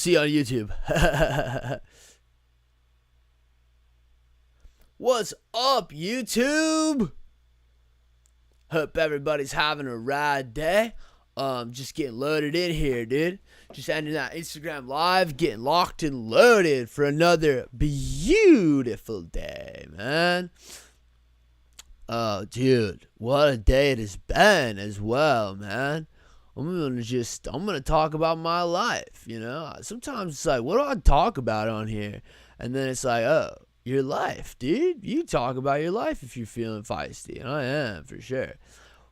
See you on YouTube. What's up, YouTube? Hope everybody's having a rad day. Just getting loaded in here, dude. Just ending that Instagram live, getting locked and loaded for another beautiful day, man. Oh, dude, what a day it has been as well, man. I'm gonna talk about my life, you know. Sometimes it's like, what do I talk about on here? And then it's like, oh, your life, dude. You talk about your life if you're feeling feisty, and I am for sure.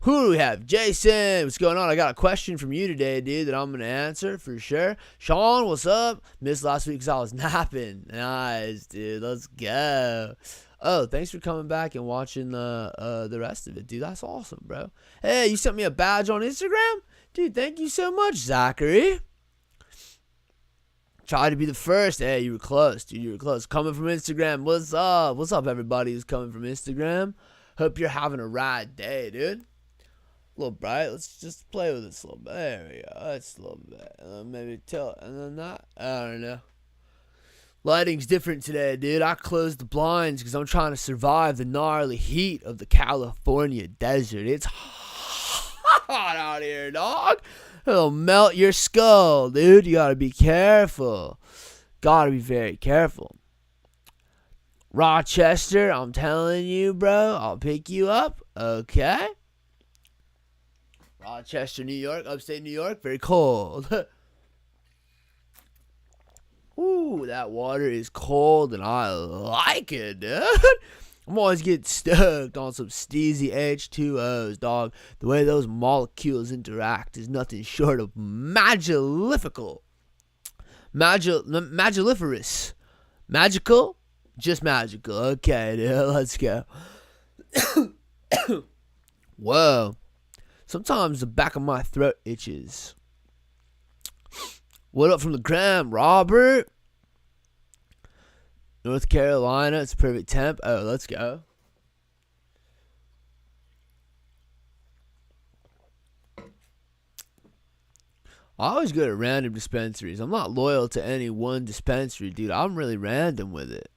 Who do we have? Jason, what's going on? I got a question from you today, dude, that I'm going to answer for sure. Sean, what's up? Missed last week because I was napping. Nice, dude. Let's go. Oh, thanks for coming back and watching the rest of it, dude. That's awesome, bro. Hey, you sent me a badge on Instagram? Dude, thank you so much, Zachary. Try to be the first. Hey, you were close, dude. You were close. Coming from Instagram. What's up? What's up, everybody who's coming from Instagram? Hope you're having a rad day, dude. A little bright. Let's just play with this a little bit. There we go. That's a little bit. And then maybe tilt. And then that. I don't know. Lighting's different today, dude. I closed the blinds because I'm trying to survive the gnarly heat of the California desert. It's hot out here, dog. It'll melt your skull, dude. You gotta be careful. Gotta be very careful. Rochester, I'm telling you, bro. I'll pick you up. Okay. Rochester, New York, upstate New York, very cold. Ooh, that water is cold and I like it, dude. I'm always getting stoked on some steezy H2Os, dog. The way those molecules interact is nothing short of magnifical. Magniferous. Magical? Just magical. Okay, dude, let's go. Whoa. Sometimes the back of my throat itches. What up from the gram, Robert? North Carolina, it's perfect temp. Oh, let's go. I always go to random dispensaries. I'm not loyal to any one dispensary, dude. I'm really random with it.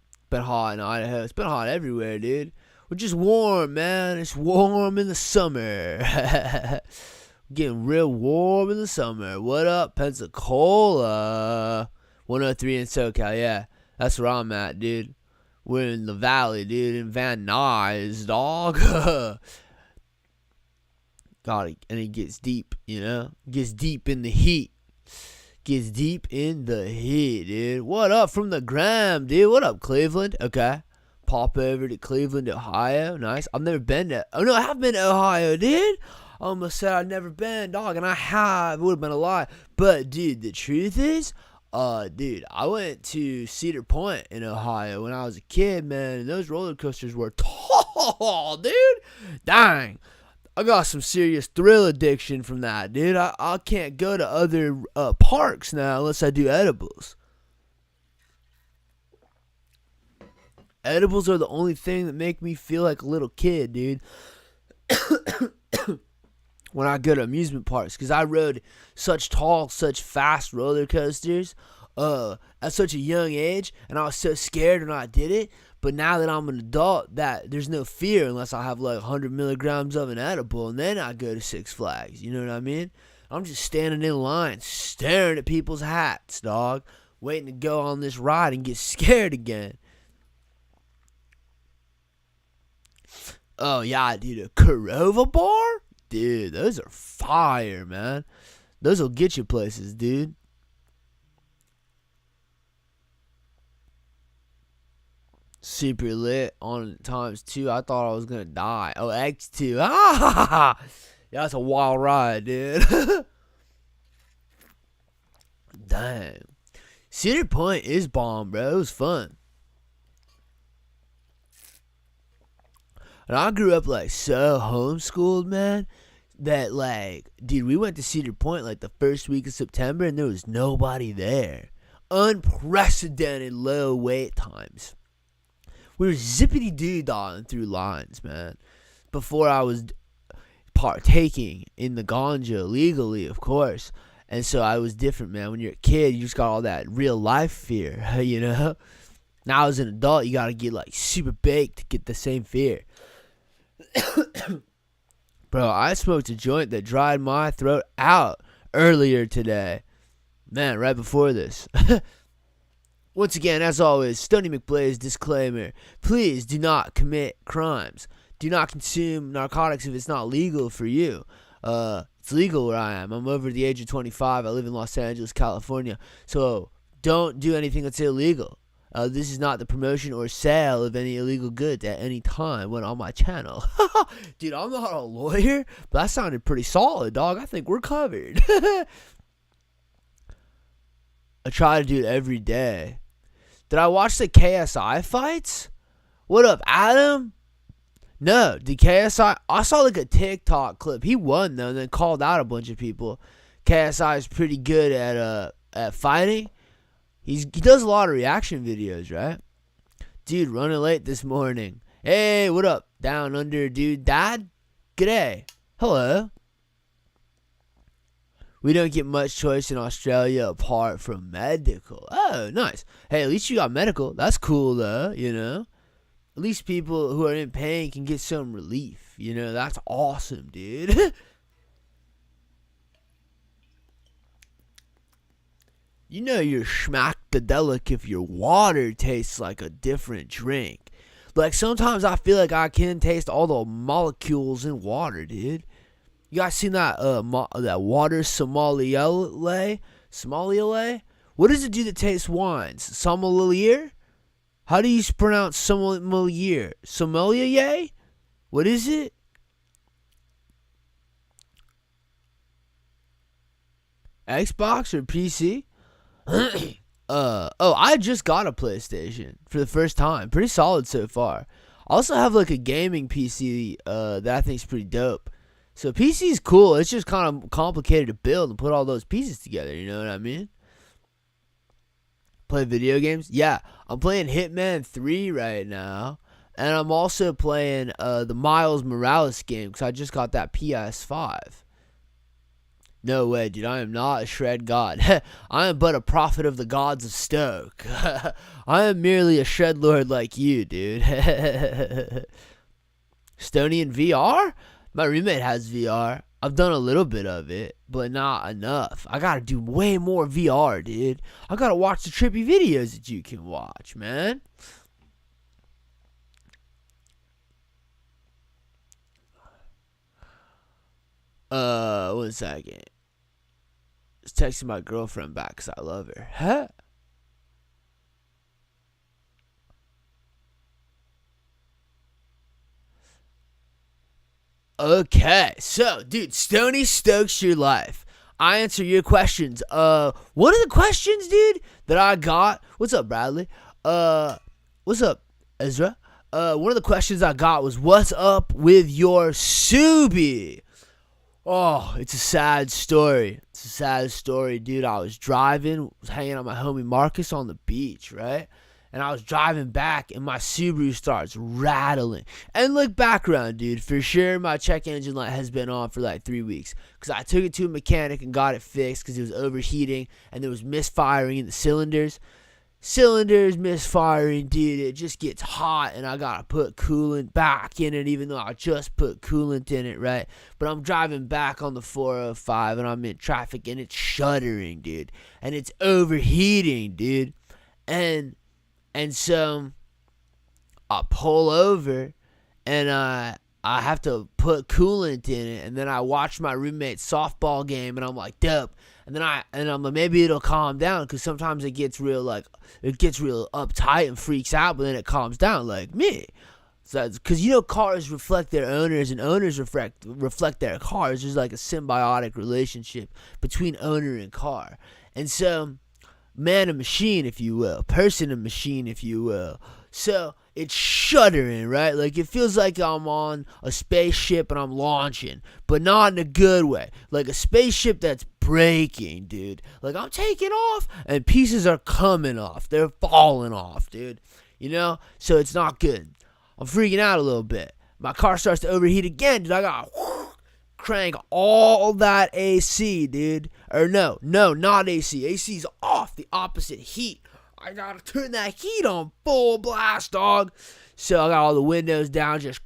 It's been hot in Idaho. It's been hot everywhere, dude. We're just warm, man. It's warm in the summer. Getting real warm in the summer. What up, Pensacola? 103 in SoCal, yeah. That's where I'm at, dude. We're in the valley, dude. In Van Nuys, dog. God, and it gets deep, you know? Gets deep in the heat. Gets deep in the heat, dude. What up from the gram, dude? What up, Cleveland? Okay. Pop over to Cleveland, Ohio. Nice. I've never been to... Oh, no, I have been to Ohio, dude. I almost said I'd never been, dog, and I have. It would have been a lie. But, dude, the truth is, dude, I went to Cedar Point in Ohio when I was a kid, man, and those roller coasters were tall, dude. Dang. I got some serious thrill addiction from that, dude. I can't go to other parks now unless I do edibles. Edibles are the only thing that make me feel like a little kid, dude. When I go to amusement parks, because I rode such tall, such fast roller coasters at such a young age, and I was so scared when I did it. But now that I'm an adult, that there's no fear unless I have like 100 milligrams of an edible, and then I go to Six Flags. You know what I mean? I'm just standing in line, staring at people's hats, dog, waiting to go on this ride and get scared again. Oh, yeah, dude, a Corova bar? Dude, those are fire, man. Those will get you places, dude. Super lit on times 2. I thought I was going to die. Oh, X2. Ah! Yeah, that's a wild ride, dude. Damn. Cedar Point is bomb, bro. It was fun. And I grew up, like, so homeschooled, man, that, like, dude, we went to Cedar Point, like, the first week of September, and there was nobody there. Unprecedented low wait times. We were zippity-doo-dahing through lines, man, before I was partaking in the ganja legally, of course. And so I was different, man. When you're a kid, you just got all that real life fear, you know? Now as an adult, you got to get like super baked to get the same fear. Bro, I smoked a joint that dried my throat out earlier today. Man, right before this. Once again, as always, Stoney McBlaze disclaimer. Please do not commit crimes. Do not consume narcotics if it's not legal for you. It's legal where I am. I'm over the age of 25. I live in Los Angeles, California. So don't do anything that's illegal. This is not the promotion or sale of any illegal goods at any time when on my channel. Dude, I'm not a lawyer, but that sounded pretty solid, dog. I think we're covered. I try to do it every day. Did I watch the KSI fights? What up, Adam? No, the KSI, I saw like a TikTok clip. He won though, and then called out a bunch of people. KSI is pretty good at fighting. He does a lot of reaction videos, right? Dude, running late this morning. Hey, what up? Down under, dude. Dad? G'day. Hello. We don't get much choice in Australia apart from medical. Oh, nice. Hey, at least you got medical. That's cool, though, you know? At least people who are in pain can get some relief. You know, that's awesome, dude. You know you're schmackadelic if your water tastes like a different drink. Like, sometimes I feel like I can taste all the molecules in water, dude. You guys seen that that water sommelier? Sommelier? What does it do that tastes wines? Sommelier? How do you pronounce sommelier? Sommelier? What is it? Xbox or PC? I just got a PlayStation for the first time. Pretty solid so far. I also have like a gaming PC that I think is pretty dope. So PC is cool. It's just kind of complicated to build and put all those pieces together. You know what I mean? Play video games? Yeah, I'm playing Hitman 3 right now. And I'm also playing the Miles Morales game because I just got that PS5. No way, dude. I am not a shred god. I am but a prophet of the gods of Stoke. I am merely a shred lord like you, dude. Stoney in VR? My roommate has VR. I've done a little bit of it, but not enough. I gotta do way more VR, dude. I gotta watch the trippy videos that you can watch, man. One second. Just texting my girlfriend back because I love her. Huh? Okay, so, dude, Stoney Stokes your life. I answer your questions. What are the questions, dude, that I got? What's up, Bradley? What's up, Ezra? One of the questions I got was, what's up with your SUBIE? Oh, it's a sad story. It's a sad story, dude. I was driving, was hanging out with my homie Marcus on the beach, right? And I was driving back, and my Subaru starts rattling. And look, background, dude, for sure my check engine light has been on for like 3 weeks. Because I took it to a mechanic and got it fixed because it was overheating, and there was misfiring in the cylinders. Cylinders misfiring, dude, it just gets hot, and I gotta put coolant back in it, even though I just put coolant in it, right? But I'm driving back on the 405, and I'm in traffic, and it's shuddering, dude, and it's overheating, dude, and so I pull over, and I have to put coolant in it, and then I watch my roommate's softball game, and I'm like, dope. And I'm like, maybe it'll calm down, because sometimes it gets real uptight and freaks out, but then it calms down like me. So, because you know, cars reflect their owners, and owners reflect their cars. There's like a symbiotic relationship between owner and car. And so, man and machine, if you will, person and machine, if you will. So it's shuddering, right? Like it feels like I'm on a spaceship and I'm launching, but not in a good way. Like a spaceship that's breaking, dude. Like I'm taking off and pieces are coming off. They're falling off, dude. You know? So it's not good. I'm freaking out a little bit. My car starts to overheat again, dude. I got crank all that AC, dude. Or no, not AC. AC's off, the opposite, heat. I gotta turn that heat on full blast, dog. So I got all the windows down, just,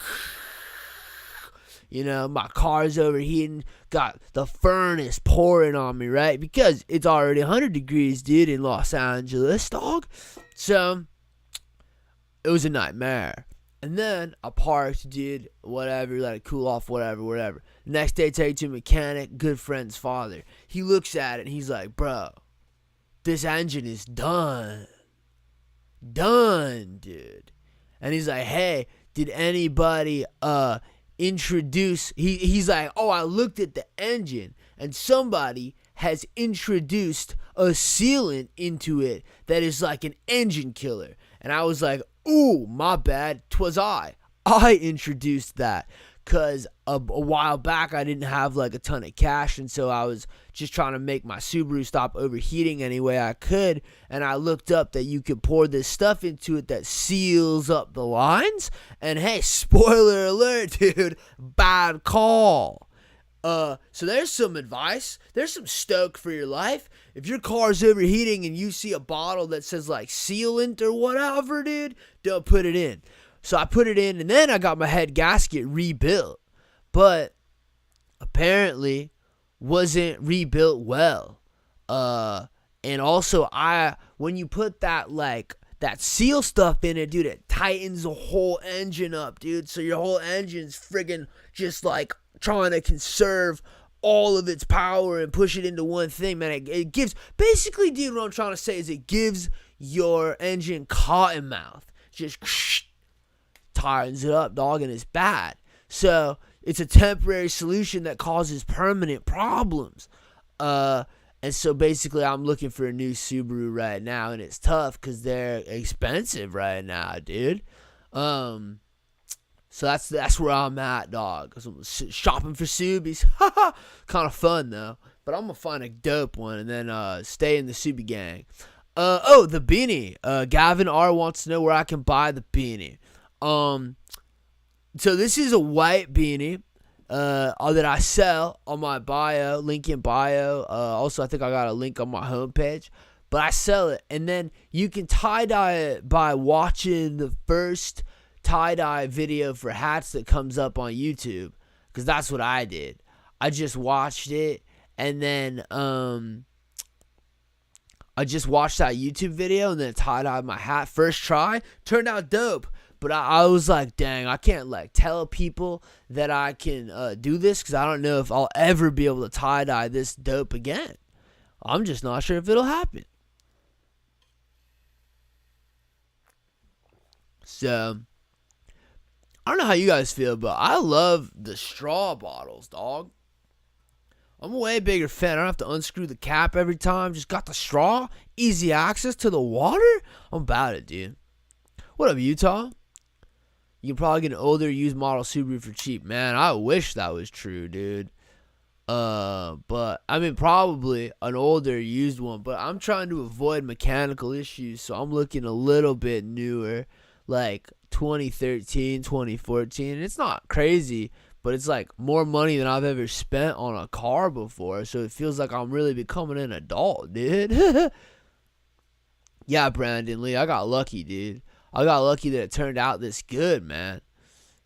you know, my car's overheating. Got the furnace pouring on me, right? Because it's already 100 degrees, dude, in Los Angeles, dog. So it was a nightmare. And then I parked, dude, whatever, let it cool off, whatever. Next day, take it to a mechanic, good friend's father. He looks at it and he's like, bro, this engine is done. Done, dude. And he's like, hey, did anybody introduce, he's like, oh, I looked at the engine and somebody has introduced a sealant into it that is like an engine killer. And I was like, ooh, my bad, 'twas I introduced that, because a while back I didn't have like a ton of cash, and so I was just trying to make my Subaru stop overheating any way I could, and I looked up that you could pour this stuff into it that seals up the lines, and hey, spoiler alert, dude, bad call. So there's some advice. There's some stoke for your life. If your car's overheating and you see a bottle that says like sealant or whatever, dude, don't put it in. So I put it in, and then I got my head gasket rebuilt, but apparently wasn't rebuilt well. And also when you put that seal stuff in it, dude, it tightens the whole engine up, dude. So your whole engine's friggin' just like trying to conserve all of its power and push it into one thing, man. It gives, basically, dude, what I'm trying to say is it gives your engine cotton mouth. Just tightens it up, dog, and it's bad. So it's a temporary solution that causes permanent problems. And so basically I'm looking for a new Subaru right now, and it's tough because they're expensive right now, dude. So that's where I'm at, dog. I'm shopping for Subies. Kind of fun, though. But I'm going to find a dope one and then stay in the Subie gang. The beanie. Gavin R. wants to know where I can buy the beanie. So this is a white beanie that I sell on my bio, link in bio. Also, I think I got a link on my homepage. But I sell it. And then you can tie-dye it by watching the first tie-dye video for hats that comes up on YouTube, because that's what I did. I just watched it, and then I just watched that YouTube video and then tie-dyed my hat. First try, turned out dope, but I was like, dang, I can't like tell people that I can do this, because I don't know if I'll ever be able to tie-dye this dope again. I'm just not sure if it'll happen. So I don't know how you guys feel, but I love the straw bottles, dog. I'm a way bigger fan. I don't have to unscrew the cap every time. Just got the straw. Easy access to the water. I'm about it, dude. What up, Utah? You can probably get an older used model Subaru for cheap. Man, I wish that was true, dude. But I mean, probably an older used one. But I'm trying to avoid mechanical issues, so I'm looking a little bit newer, like 2013, 2014. And it's not crazy, but it's like more money than I've ever spent on a car before. So it feels like I'm really becoming an adult, dude. Yeah, Brandon Lee, I got lucky, dude. I got lucky that it turned out this good, man.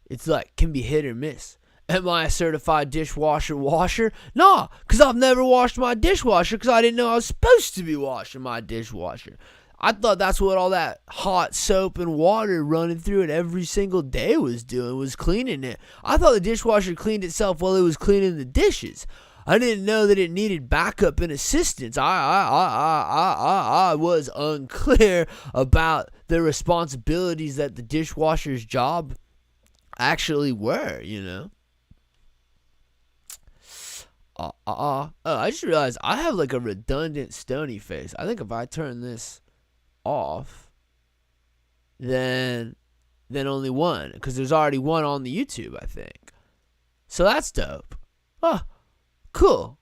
It's like, can be hit or miss. Am I a certified dishwasher washer? Nah, because I've never washed my dishwasher because I didn't know I was supposed to be washing my dishwasher. I thought that's what all that hot soap and water running through it every single day was doing, was cleaning it. I thought the dishwasher cleaned itself while it was cleaning the dishes. I didn't know that it needed backup and assistance. I was unclear about the responsibilities that the dishwasher's job actually were, you know. Oh, I just realized I have like a redundant Stoney face. I think if I turn this off, then only one, because there's already one on the YouTube, I think. So that's dope. Oh, cool.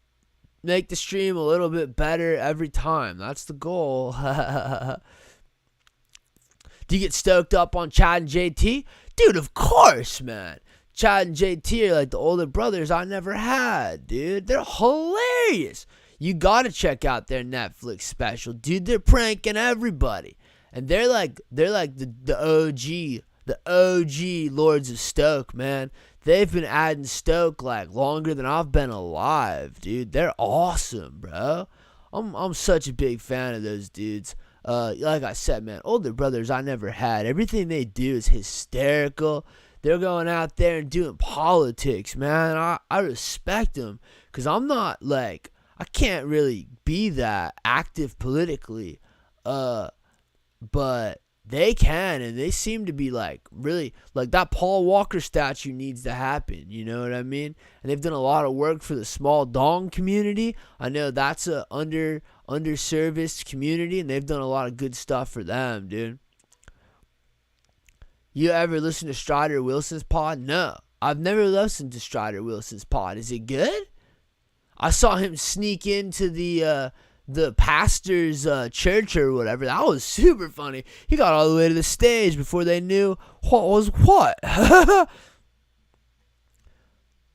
Make the stream a little bit better every time. That's the goal. Do you get stoked up on Chad and JT? Dude, of course, man. Chad and JT are like the older brothers I never had, dude. They're hilarious. You gotta check out their Netflix special, dude. They're pranking everybody, and they're like the OG Lords of Stoke, man. They've been adding Stoke like longer than I've been alive, dude. They're awesome, bro. I'm such a big fan of those dudes. Like I said, man, older brothers I never had. Everything they do is hysterical. They're going out there and doing politics, man. I respect them, because I'm not like, I can't really be that active politically, but they can, and they seem to be like really, like that Paul Walker statue needs to happen, you know what I mean? And they've done a lot of work for the small dong community. I know that's a underserviced community, and they've done a lot of good stuff for them, dude. You ever listen to Strider Wilson's pod? No, I've never listened to Strider Wilson's pod. Is it good? I saw him sneak into the pastor's church or whatever. That was super funny. He got all the way to the stage before they knew what was what.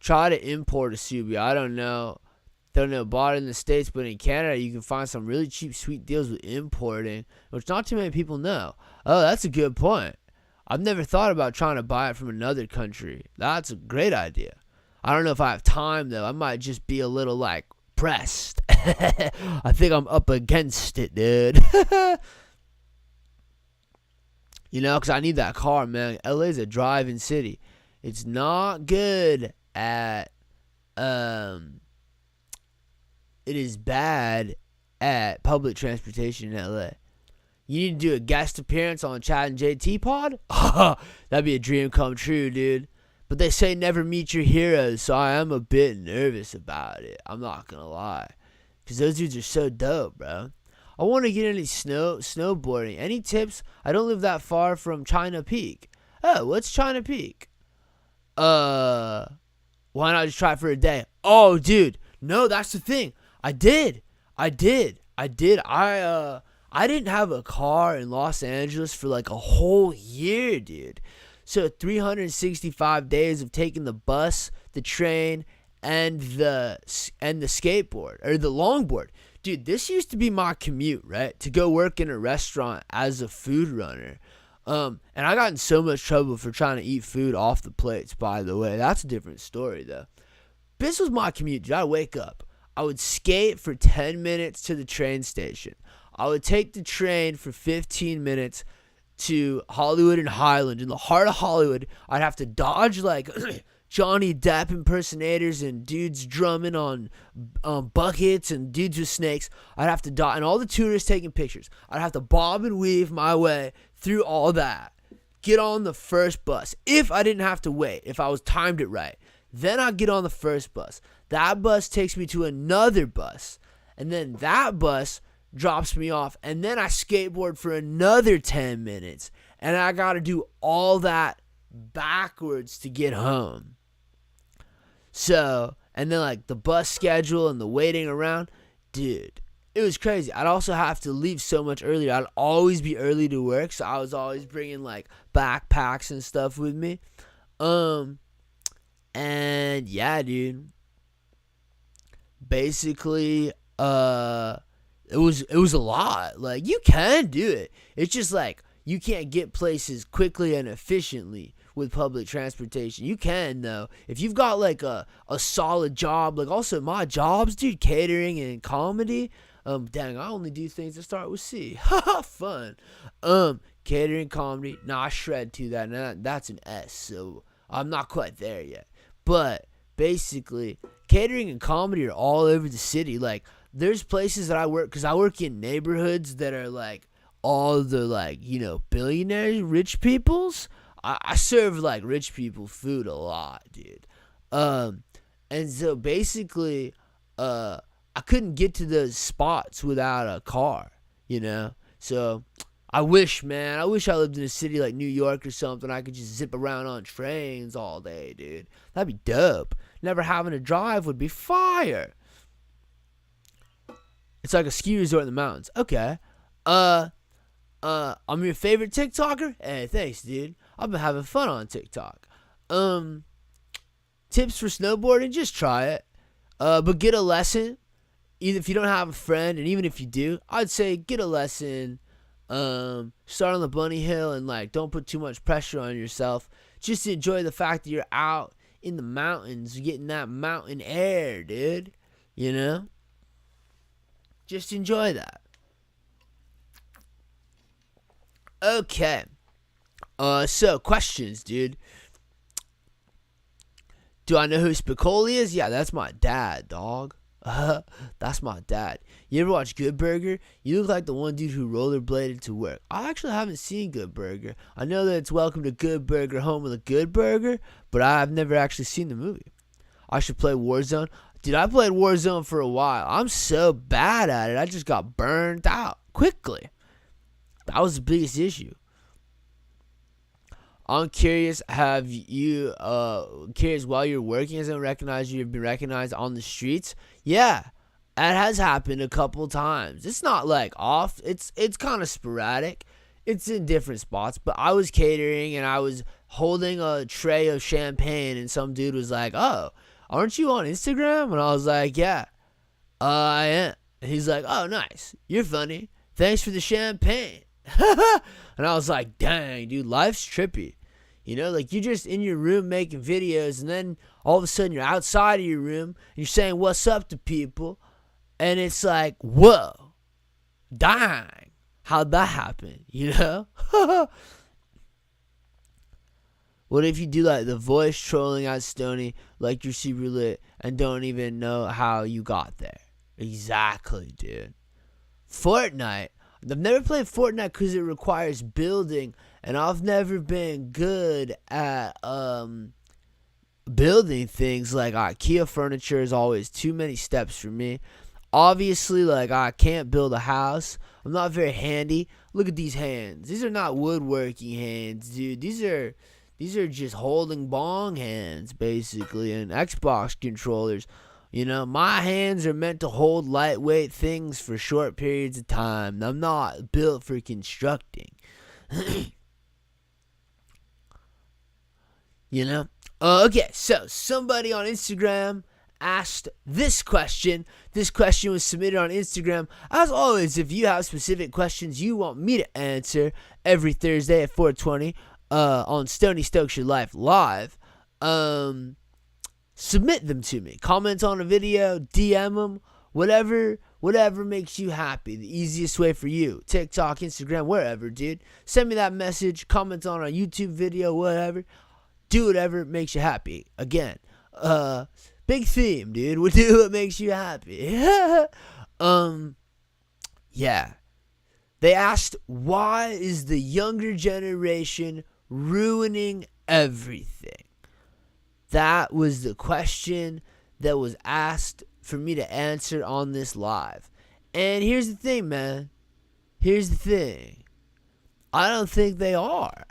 Try to import a SUBIE. I don't know. Bought it in the States, but in Canada you can find some really cheap, sweet deals with importing, which not too many people know. Oh, that's a good point. I've never thought about trying to buy it from another country. That's a great idea. I don't know if I have time, though. I might just be a little, like, pressed. I think I'm up against it, dude. You know, because I need that car, man. LA's a driving city. It's not good at, it is bad at public transportation in LA. You need to do a guest appearance on Chad and JT pod? That'd be a dream come true, dude. But they say never meet your heroes, so I am a bit nervous about it. I'm not gonna lie. Because those dudes are so dope, bro. I want to get into snowboarding. Any tips? I don't live that far from China Peak. Oh, what's China Peak? Why not just try it for a day? Oh, dude. No, that's the thing. I did. I didn't have a car in Los Angeles for like a whole year, dude. So 365 days of taking the bus, the train, and the skateboard or the longboard. Dude, this used to be my commute, right? To go work in a restaurant as a food runner. And I got in so much trouble for trying to eat food off the plates, by the way. That's a different story, though. This was my commute, dude. I'd wake up. I would skate for 10 minutes to the train station. I would take the train for 15 minutes to Hollywood and Highland. In the heart of Hollywood, I'd have to dodge like Johnny Depp impersonators and dudes drumming on buckets and dudes with snakes. I'd have to dodge, and all the tourists taking pictures. I'd have to bob and weave my way through all that. Get on the first bus. If I didn't have to wait, if I was timed it right, then I'd get on the first bus. That bus takes me to another bus, and then that bus drops me off, and then I skateboard for another 10 minutes, and I gotta do all that backwards to get home. So, and then like the bus schedule and the waiting around, dude, it was crazy. I'd also have to leave so much earlier. I'd always be early to work, so I was always bringing like backpacks and stuff with me. And yeah, dude, basically, it was a lot. Like, you can do it. It's just like you can't get places quickly and efficiently with public transportation. You can, though. If you've got like a solid job, like also my jobs, dude, catering and comedy. Dang, I only do things that start with C. Fun. Catering, comedy. Nah, I shred to that. And that's an S, so I'm not quite there yet. But basically, catering and comedy are all over the city. Like, there's places that I work, because I work in neighborhoods that are like all the like, you know, billionaires, rich peoples. I serve like rich people food a lot, dude. And so basically, I couldn't get to those spots without a car, you know. So I wish I lived in a city like New York or something. I could just zip around on trains all day, dude. That'd be dope. Never having to drive would be fire. It's like a ski resort in the mountains. Okay. I'm your favorite TikToker? Hey, thanks, dude. I've been having fun on TikTok. Tips for snowboarding, just try it. But get a lesson. Even if you don't have a friend, and even if you do, I'd say get a lesson. Start on the bunny hill and like don't put too much pressure on yourself. Just enjoy the fact that you're out in the mountains, getting that mountain air, dude. You know? Just enjoy that. Okay. So questions, dude. Do I know who Spicoli is? Yeah, that's my dad, dog. That's my dad. You ever watch Good Burger? You look like the one dude who rollerbladed to work. I actually haven't seen Good Burger. I know that it's Welcome to Good Burger, home of the Good Burger, but I've never actually seen the movie. I should play Warzone. Dude, I played Warzone for a while. I'm so bad at it. I just got burned out quickly. That was the biggest issue. I'm curious, have you, curious while you're working, has anyone recognized you've been recognized on the streets? Yeah, that has happened a couple times. It's not like off, it's kind of sporadic. It's in different spots, but I was catering and I was holding a tray of champagne and some dude was like, oh, aren't you on Instagram? And I was like, yeah, I am. And he's like, oh, nice. You're funny. Thanks for the champagne. And I was like, dang, dude, life's trippy. You know, like you're just in your room making videos and then all of a sudden you're outside of your room and you're saying what's up to people. And it's like, whoa, dang, how'd that happen? You know? What if you do like the voice trolling at Stoney like you're super lit and don't even know how you got there? Exactly, dude. Fortnite. I've never played Fortnite because it requires building, and I've never been good at building things. Like IKEA furniture is always too many steps for me. Obviously, like I can't build a house. I'm not very handy. Look at these hands. These are not woodworking hands, dude. These are just holding bong hands, basically, and Xbox controllers. You know, my hands are meant to hold lightweight things for short periods of time. I'm not built for constructing. You know? Okay, so somebody on Instagram asked this question. This question was submitted on Instagram. As always, if you have specific questions you want me to answer every Thursday at 4:20 on Stoney Stokes Your Life Live, submit them to me. Comment on a video, DM them, whatever makes you happy. The easiest way for you. TikTok, Instagram, wherever, dude. Send me that message. Comment on a YouTube video, whatever. Do whatever makes you happy. Again, big theme, dude. We'll do what makes you happy. Yeah. They asked, why is the younger generation ruining everything? That was the question that was asked for me to answer on this live. And here's the thing, man. Here's the thing. I don't think they are.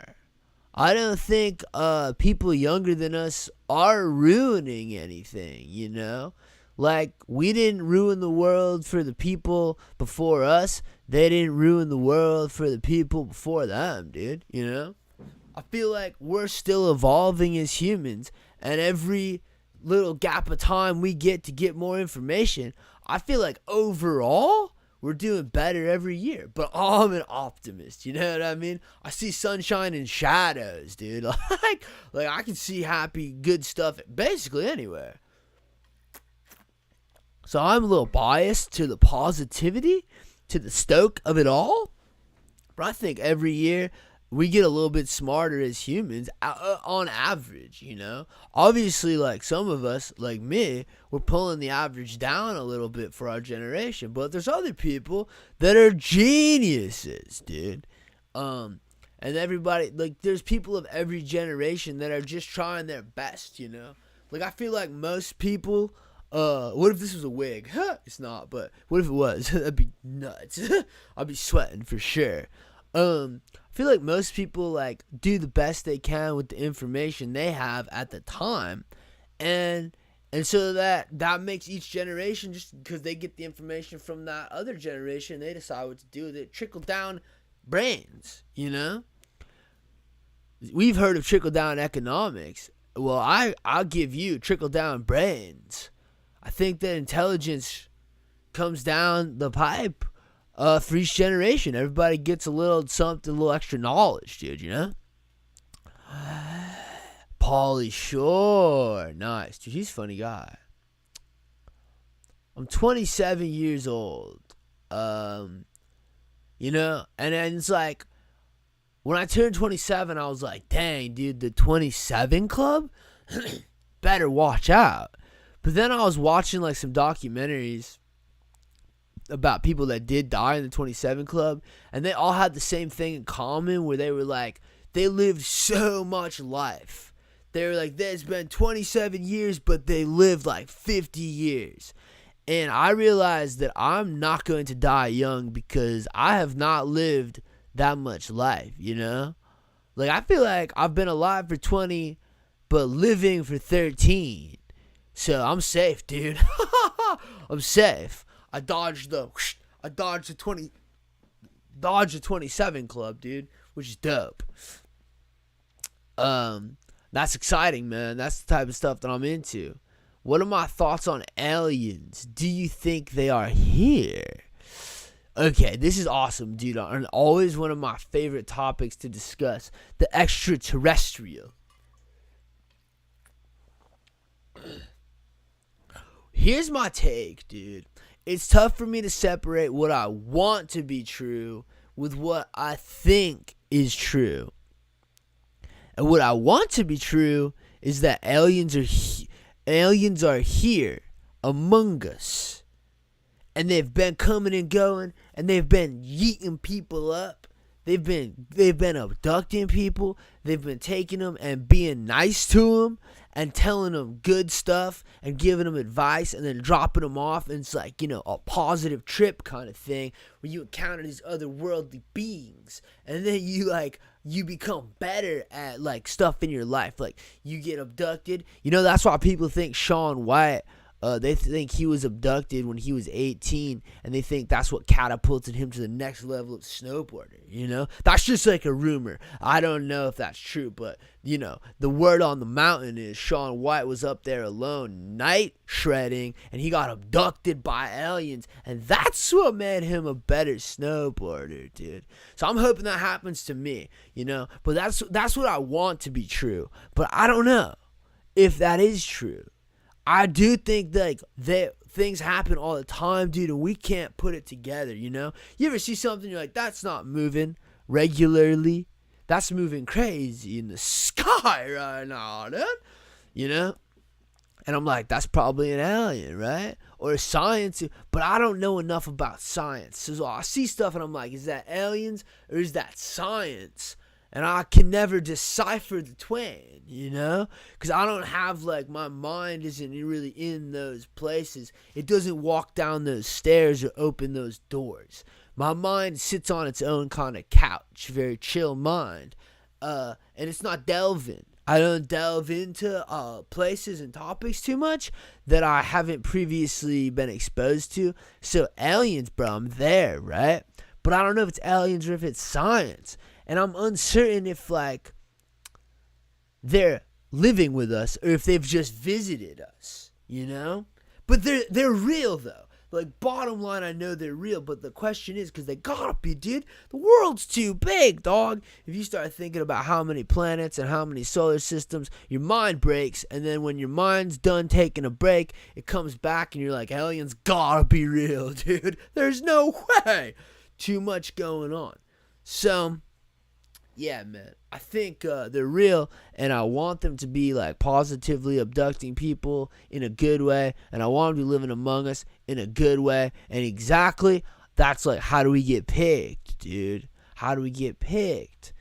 I don't think people younger than us are ruining anything, you know? Like, we didn't ruin the world for the people before us. They didn't ruin the world for the people before them, dude, you know? I feel like we're still evolving as humans. And every little gap of time we get to get more information, I feel like overall, we're doing better every year. But I'm an optimist, you know what I mean? I see sunshine and shadows, dude. Like I can see happy, good stuff basically anywhere. So I'm a little biased to the positivity, to the stoke of it all. But I think every year we get a little bit smarter as humans on average, you know? Obviously, like some of us, like me, we're pulling the average down a little bit for our generation. But there's other people that are geniuses, dude. And everybody, like there's people of every generation that are just trying their best, you know? Like I feel like most people, what if this was a wig? It's not, but what if it was? That'd be nuts. I'd be sweating for sure. I feel like most people like do the best they can with the information they have at the time, and so that makes each generation, just because they get the information from that other generation, they decide what to do with it. Trickle down brains, you know. We've heard of trickle down economics. Well, I'll give you trickle down brains. I think that intelligence comes down the pipe for each generation. Everybody gets a little something, a little extra knowledge, dude, you know? Pauly Shore. Nice. Dude, he's a funny guy. I'm 27 years old. You know? And it's like, when I turned 27, I was like, dang, dude, the 27 Club? Better watch out. But then I was watching like some documentaries about people that did die in the 27 Club, and they all had the same thing in common, where they were like, they lived so much life. They were like, there's been 27 years, but they lived like 50 years. And I realized that I'm not going to die young because I have not lived that much life, you know? Like, I feel like I've been alive for 20, but living for 13. So I'm safe, dude. I'm safe. I dodged the 27 Club, dude, which is dope. That's exciting, man. That's the type of stuff that I'm into. What are my thoughts on aliens? Do you think they are here? Okay, this is awesome, dude. And always one of my favorite topics to discuss. The extraterrestrial. Here's my take, dude. It's tough for me to separate what I want to be true with what I think is true. And what I want to be true is that aliens are here among us. And they've been coming and going, and they've been yeeting people up. They've been abducting people. They've been taking them and being nice to them and telling them good stuff and giving them advice and then dropping them off. And it's like, you know, a positive trip kind of thing where you encounter these otherworldly beings. And then you become better at like stuff in your life. Like you get abducted. You know, that's why people think Shaun White, they think he was abducted when he was 18, and they think that's what catapulted him to the next level of snowboarding, you know? That's just like a rumor. I don't know if that's true, but, you know, the word on the mountain is Shaun White was up there alone, night shredding, and he got abducted by aliens, and that's what made him a better snowboarder, dude. So I'm hoping that happens to me, you know? But that's what I want to be true, but I don't know if that is true. I do think that things happen all the time, dude, and we can't put it together, you know? You ever see something, you're like, that's not moving regularly. That's moving crazy in the sky right now, dude. You know? And I'm like, that's probably an alien, right? Or science, but I don't know enough about science. So I see stuff and I'm like, is that aliens or is that science? And I can never decipher the twain, you know? Because I don't have, like, my mind isn't really in those places. It doesn't walk down those stairs or open those doors. My mind sits on its own kind of couch, very chill mind. And it's not delving. I don't delve into places and topics too much that I haven't previously been exposed to. So aliens, bro, I'm there, right? But I don't know if it's aliens or if it's science. And I'm uncertain if, like, they're living with us or if they've just visited us, you know? But they're real, though. Like, bottom line, I know they're real, but the question is, because they gotta be, dude. The world's too big, dog. If you start thinking about how many planets and how many solar systems, your mind breaks, and then when your mind's done taking a break, it comes back and you're like, aliens gotta be real, dude. There's no way. Too much going on. So... yeah, man, I think they're real, and I want them to be, like, positively abducting people in a good way, and I want them to be living among us in a good way, and exactly, that's, like, how do we get picked, dude? How do we get picked?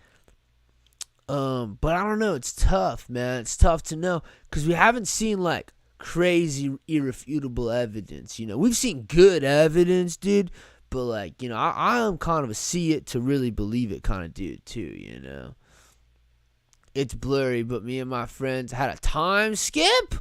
But I don't know, it's tough, man, it's tough to know, because we haven't seen, like, crazy, irrefutable evidence, you know? We've seen good evidence, dude, but, like, you know, I'm kind of a see it to really believe it kind of dude, too, you know. It's blurry, but me and my friends had a time skip?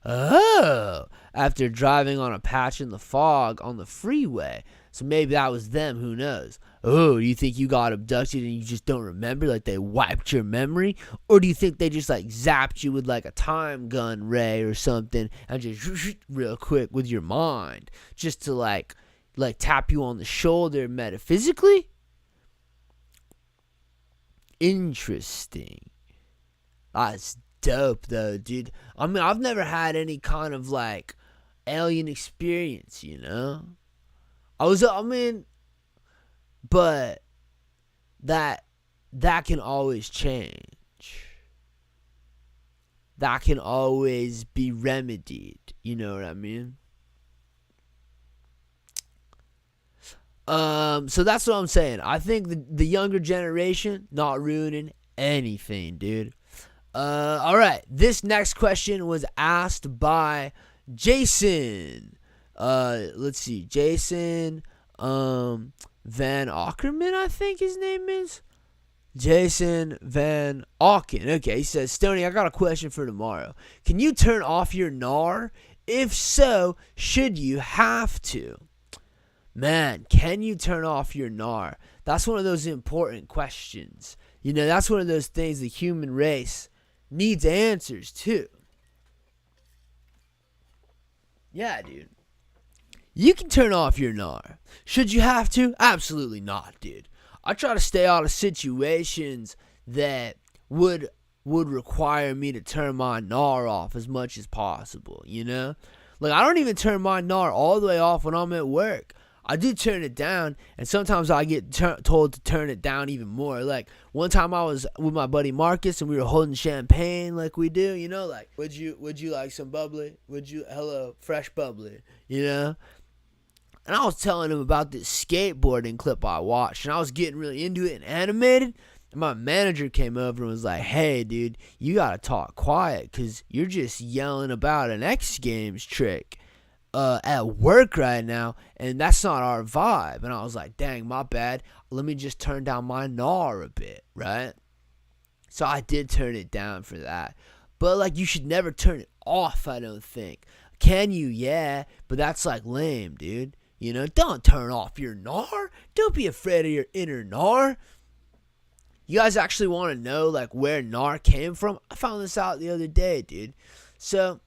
Oh, after driving on a patch in the fog on the freeway. So maybe that was them. Who knows? Oh, do you think you got abducted and you just don't remember? Like they wiped your memory? Or do you think they just like zapped you with like a time gun ray or something and just real quick with your mind just to like tap you on the shoulder metaphysically? Interesting. That's dope though, dude. I mean, I've never had any kind of like alien experience, you know? But that can always change. That can always be remedied, you know what I mean? So that's what I'm saying. I think the younger generation not ruining anything, dude. All right. This next question was asked by Jason. Let's see. Jason Van Ockerman, I think his name is. Jason Van Auken. Okay, he says, Stoney, I got a question for tomorrow. Can you turn off your GNAR? If so, should you have to? Man, can you turn off your GNAR? That's one of those important questions. You know, that's one of those things the human race needs answers to. Yeah, dude. You can turn off your GNAR. Should you have to? Absolutely not, dude. I try to stay out of situations that would require me to turn my GNAR off as much as possible, you know? Like, I don't even turn my GNAR all the way off when I'm at work. I do turn it down, and sometimes I get told to turn it down even more. Like, one time I was with my buddy Marcus, and we were holding champagne like we do, you know? Like, would you like some bubbly? Hello, fresh bubbly, you know? And I was telling him about this skateboarding clip I watched, and I was getting really into it and animated. And my manager came over and was like, hey, dude, you got to talk quiet because you're just yelling about an X Games trick at work right now, and that's not our vibe. And I was like, dang, my bad. Let me just turn down my GNAR a bit, right? So I did turn it down for that. But, like, you should never turn it off, I don't think. Can you? Yeah, but that's, like, lame, dude. You know, don't turn off your GNAR. Don't be afraid of your inner GNAR. You guys actually want to know, like, where GNAR came from? I found this out the other day, dude. So,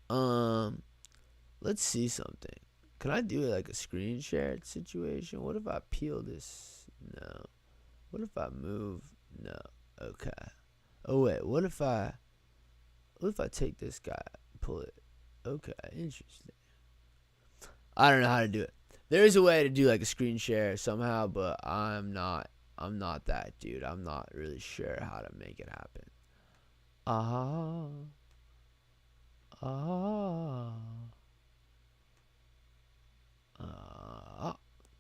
let's see something. Can I do, like, a screen shared situation? What if I peel this? No. What if I move? No. Okay. Oh, wait. What if I take this guy and pull it? Okay. Interesting. I don't know how to do it. There is a way to do like a screen share somehow, but I'm not that dude. I'm not really sure how to make it happen.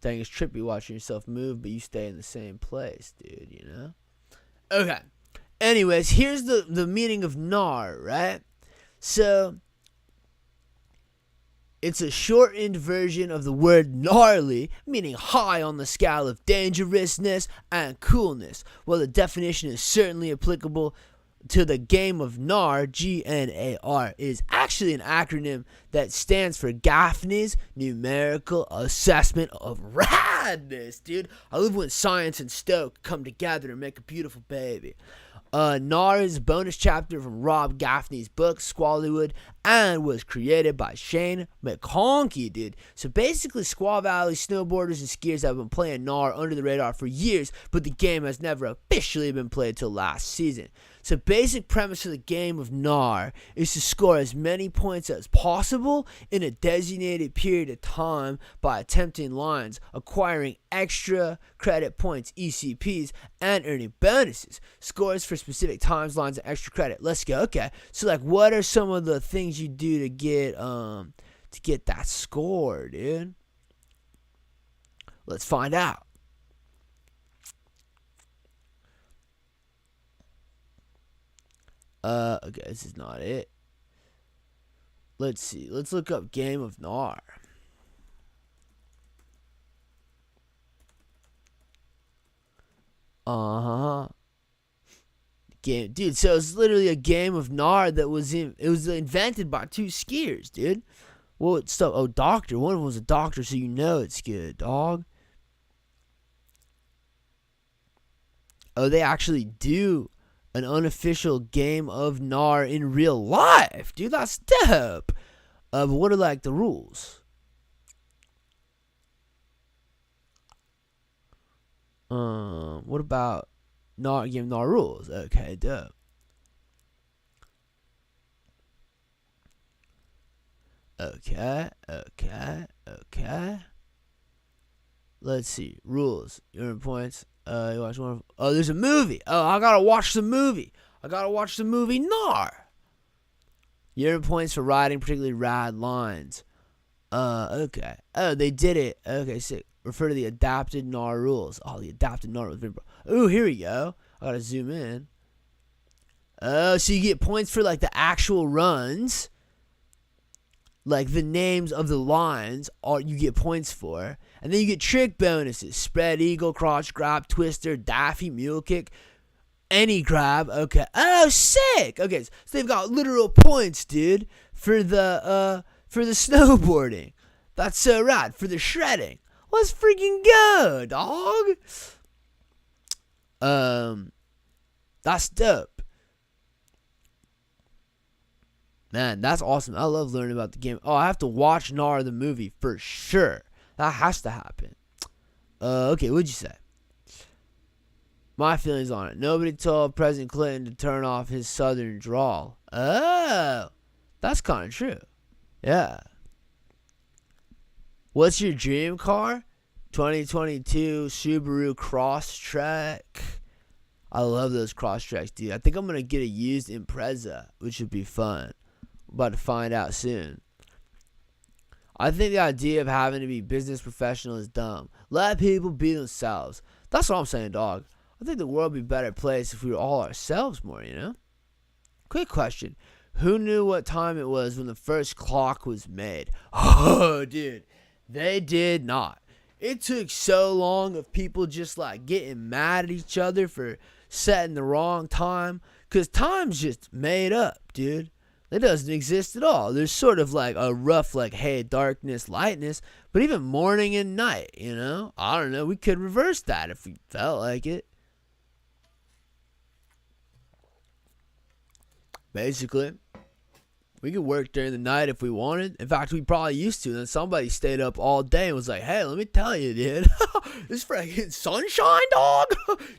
Dang, it's trippy watching yourself move, but you stay in the same place, dude, you know? Okay. Anyways, here's the meaning of GNAR, right? So, it's a shortened version of the word gnarly, meaning high on the scale of dangerousness and coolness. While the definition is certainly applicable to the game of GNAR, GNAR, is actually an acronym that stands for Gaffney's Numerical Assessment of Radness, dude. I love when science and Stokes come together to make a beautiful baby. GNAR is a bonus chapter from Rob Gaffney's book, Squallywood, and was created by Shane McConkey, dude. So basically, Squaw Valley snowboarders and skiers have been playing GNAR under the radar for years, but the game has never officially been played till last season. So basic premise of the game of GNAR is to score as many points as possible in a designated period of time by attempting lines, acquiring extra credit points, ECPs, and earning bonuses. Scores for specific times, lines, and extra credit. Let's go. Okay. So like, what are some of the things you do to get that score, dude? Let's find out. Okay, this is not it. Let's see. Let's look up game of GNAR. Game, dude. So it's literally a game of GNAR that was it was invented by two skiers, dude. What stuff? Oh, doctor. One of them was a doctor, so you know it's good, dog. Oh, they actually do an unofficial game of GNAR in real life. Dude, that's dope. But what are, like, the rules? What about GNAR game GNAR rules? Okay, dope. Okay. Let's see. Rules. You earn points. You watch one. Oh, there's a movie. Oh, I gotta watch the movie. GNAR. You earn points for writing particularly rad lines. Okay. Oh, they did it. Okay, sick. Refer to the adapted GNAR rules. Oh, the adapted GNAR rules. Oh, here we go. I gotta zoom in. Oh, so you get points for, like, the actual runs. Like, the names of the lines you get points for. And then you get trick bonuses. Spread eagle, crotch grab, twister, daffy, mule kick, any grab. Okay. Oh, sick. Okay, so they've got literal points, dude, for the snowboarding. That's so rad. For the shredding. Let's freaking go, dog. That's dope. Man, that's awesome. I love learning about the game. Oh, I have to watch GNAR the movie for sure. That has to happen. Okay, what'd you say? My feelings on it. Nobody told President Clinton to turn off his southern drawl. Oh, that's kind of true. Yeah. What's your dream car? 2022 Subaru Crosstrek. I love those Crosstreks, dude. I think I'm going to get a used Impreza, which would be fun. About to find out soon. I think the idea of having to be business professional is dumb. Let people be themselves. That's what I'm saying, dog. I think the world would be a better place if we were all ourselves more, you know? Quick question. Who knew what time it was when the first clock was made? Oh, dude. They did not. It took so long of people just, like, getting mad at each other for setting the wrong time. Because time's just made up, dude. It doesn't exist at all. There's sort of like a rough, like, hey, darkness, lightness, but even morning and night, you know? I don't know. We could reverse that if we felt like it. Basically, we could work during the night if we wanted. In fact, we probably used to. Then somebody stayed up all day and was like, hey, let me tell you, dude. This freaking sunshine, dog,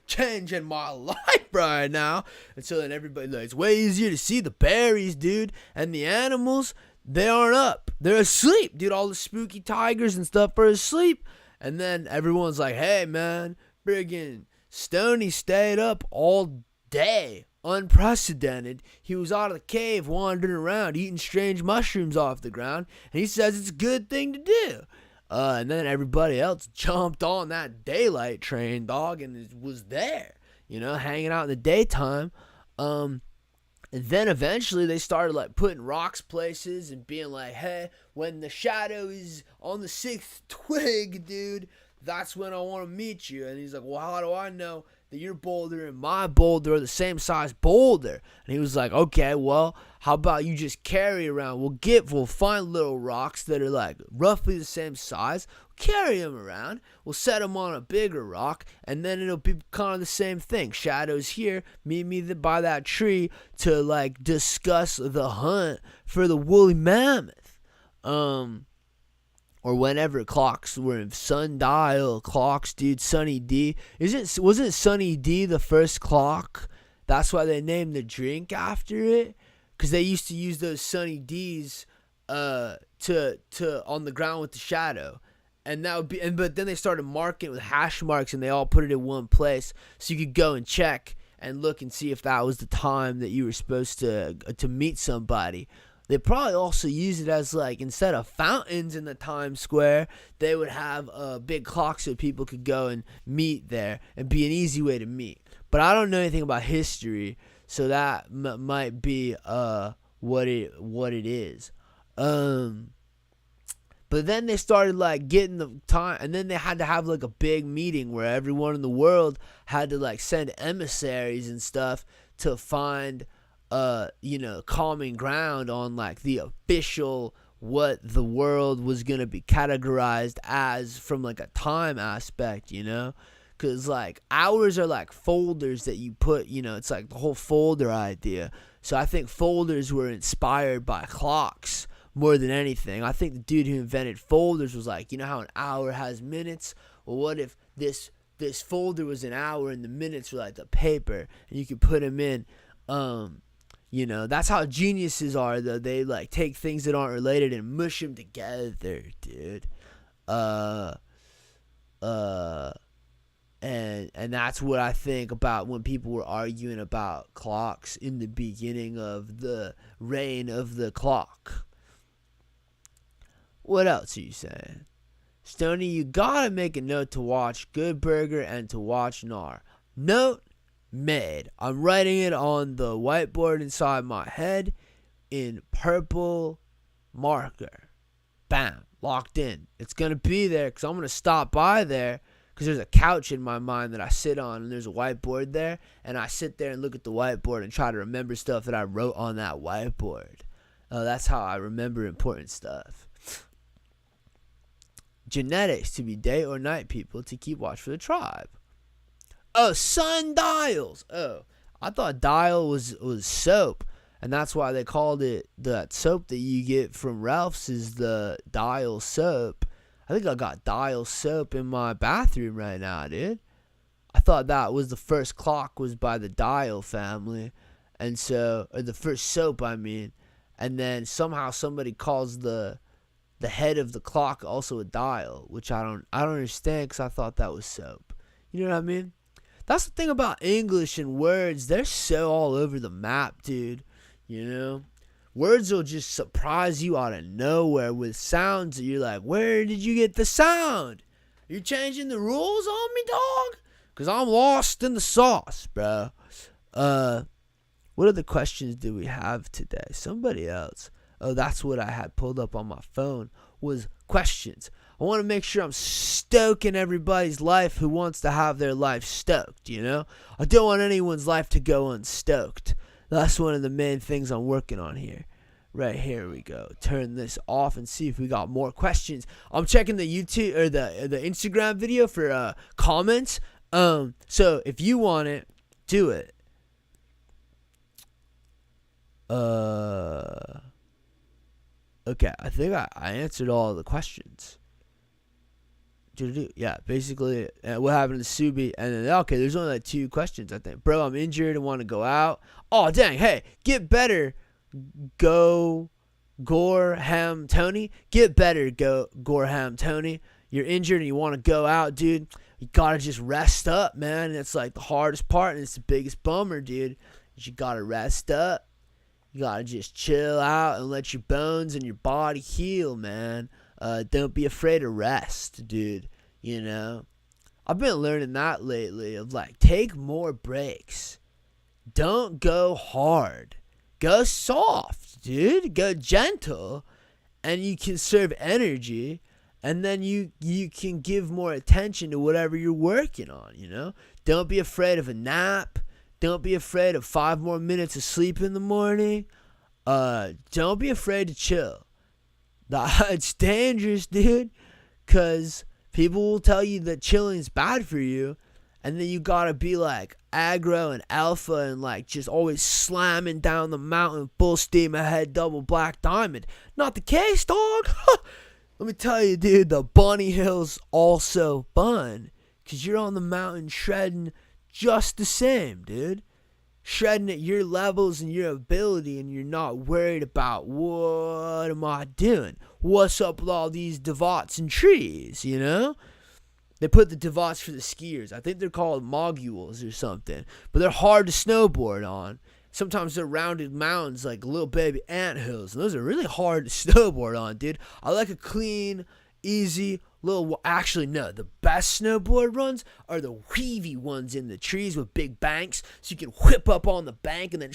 changing my life right now. And so then everybody, like, it's way easier to see the berries, dude. And the animals, they aren't up. They're asleep, dude. All the spooky tigers and stuff are asleep. And then everyone's like, hey, man, friggin' Stoney stayed up all day. Unprecedented. He was out of the cave wandering around eating strange mushrooms off the ground, and he says it's a good thing to do. And then everybody else jumped on that daylight train, dog, and was there, you know, hanging out in the daytime. And then eventually they started, like, putting rocks places and being like, hey, when the shadow is on the sixth twig, dude, that's when I want to meet you. And he's like, well, how do I know that your boulder and my boulder are the same size boulder? And he was like, okay, well, how about you just carry around? We'll find little rocks that are, like, roughly the same size. Carry them around. We'll set them on a bigger rock, and then it'll be kind of the same thing. Shadow's here. Meet me by that tree to, like, discuss the hunt for the woolly mammoth. Or whenever clocks were in sundial clocks, dude. Sunny D. Wasn't Sunny D the first clock? That's why they named the drink after it. Because they used to use those Sunny D's to on the ground with the shadow. And that would be, but then they started marking it with hash marks, and they all put it in one place, so you could go and check and look and see if that was the time that you were supposed to meet somebody. They probably also use it as, like, instead of fountains in the Times Square, they would have a big clock so people could go and meet there and be an easy way to meet. But I don't know anything about history, so that might be what it is. But then they started, like, getting the time, and then they had to have, like, a big meeting where everyone in the world had to, like, send emissaries and stuff to find common ground on, like, the official what the world was going to be categorized as from like a time aspect, you know? Because like hours are like folders that you put, you know, it's like the whole folder idea. So I think folders were inspired by clocks more than anything. I think the dude who invented folders was like, you know how an hour has minutes? Well, what if this folder was an hour and the minutes were like the paper, and you could put them in, you know, that's how geniuses are, though. They like take things that aren't related and mush them together, dude. And that's what I think about when people were arguing about clocks in the beginning of the reign of the clock. What else are you saying? Stoney, you gotta make a note to watch Good Burger and to watch GNAR. Note made. I'm writing it on the whiteboard inside my head in purple marker. Bam. Locked in. It's gonna be there because I'm gonna stop by there because there's a couch in my mind that I sit on, and there's a whiteboard there, and I sit there and look at the whiteboard and try to remember stuff that I wrote on that whiteboard. That's how I remember important stuff. Genetics, to be day or night people, to keep watch for the tribe. Oh, sundials. Oh, I thought dial was soap, and that's why they called it that soap that you get from Ralph's is the dial soap. I think I got dial soap in my bathroom right now, dude. I thought that was the first clock was by the Dial family, and so, or the first soap, I mean, and then somehow somebody calls the head of the clock also a dial, which I don't understand because I thought that was soap. You know what I mean? That's the thing about English and words. They're so all over the map, dude. You know? Words will just surprise you out of nowhere with sounds that you're like, where did you get the sound? You changing the rules on me, dog? Because I'm lost in the sauce, bro. What other questions do we have today? Somebody else. Oh, that's what I had pulled up on my phone was questions. I want to make sure I'm stoking everybody's life who wants to have their life stoked, you know? I don't want anyone's life to go unstoked. That's one of the main things I'm working on here. Right, here we go. Turn this off and see if we got more questions. I'm checking the YouTube or the Instagram video for comments. So if you want it, do it. Okay, I think I answered all the questions. Yeah, basically, what happened to SUBIE, and then, okay, there's only like 2 questions, I think. Bro, I'm injured and want to go out. Oh, dang, hey, get better, go Gorham Tony. Get better, go Gorham Tony. You're injured and you want to go out, dude. You got to just rest up, man. It's like the hardest part, and it's the biggest bummer, dude. You got to rest up. You got to just chill out and let your bones and your body heal, man. Don't be afraid to rest, dude. You know, I've been learning that lately of like, take more breaks. Don't go hard. Go soft, dude. Go gentle, and you conserve energy, and then you can give more attention to whatever you're working on, you know? Don't be afraid of a nap. Don't be afraid of 5 more minutes of sleep in the morning. Don't be afraid to chill. It's dangerous, dude, because people will tell you that chilling is bad for you, and then you gotta be like aggro and alpha and like just always slamming down the mountain full steam ahead, double black diamond. Not the case, dog. Let me tell you, dude, the bunny hills also fun, because you're on the mountain shredding just the same, dude. Shredding at your levels and your ability, and you're not worried about what am I doing? What's up with all these divots and trees, you know? They put the divots for the skiers. I think they're called moguls or something. But they're hard to snowboard on. Sometimes they're rounded mountains like little baby anthills. And those are really hard to snowboard on, dude. I like a clean, easy, little... Actually, no. The best snowboard runs are the weavy ones in the trees with big banks. So you can whip up on the bank and then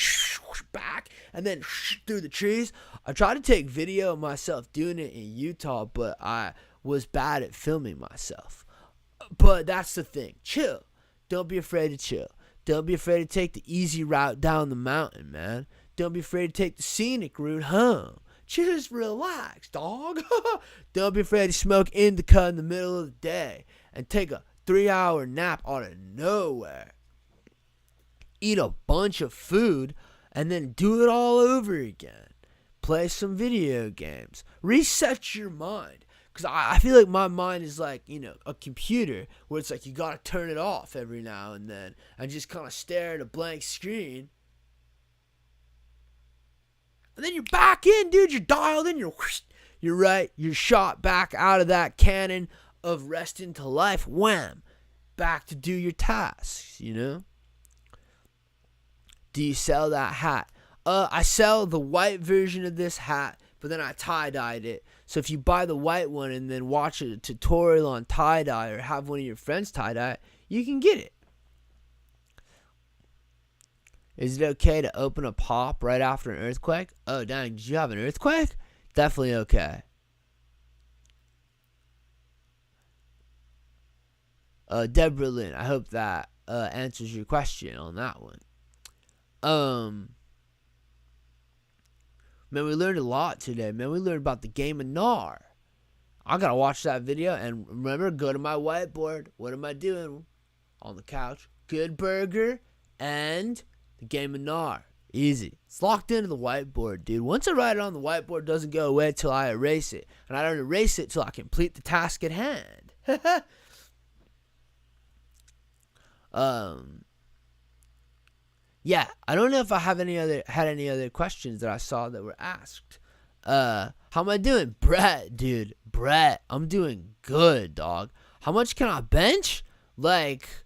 back and then through the trees. I tried to take video of myself doing it in Utah, but I was bad at filming myself. But that's the thing. Chill. Don't be afraid to chill. Don't be afraid to take the easy route down the mountain, man. Don't be afraid to take the scenic route home. Just relax, dog. Don't be afraid to smoke indica in the middle of the day and take a 3-hour nap out of nowhere. Eat a bunch of food and then do it all over again. Play some video games. Reset your mind. Because I feel like my mind is like, a computer where it's like you got to turn it off every now and then and just kind of stare at a blank screen. And then you're back in, dude. You're dialed in. You're right. You're shot back out of that cannon of rest into life. Wham. Back to do your tasks, Do you sell that hat? I sell the white version of this hat, but then I tie-dyed it. So if you buy the white one and then watch a tutorial on tie-dye or have one of your friends tie-dye, you can get it. Is it okay to open a pop right after an earthquake? Oh, dang, did you have an earthquake? Definitely okay. Deborah Lynn, I hope that answers your question on that one. Man, we learned a lot today, man. We learned about the game of GNAR. I gotta watch that video and remember, go to my whiteboard. What am I doing? On the couch. Good burger and the game of GNAR. Easy. It's locked into the whiteboard, dude. Once I write it on the whiteboard, it doesn't go away till I erase it. And I don't erase it till I complete the task at hand. Yeah, I don't know if I had any other questions that I saw that were asked. How am I doing? Brett, I'm doing good, dog. How much can I bench? Like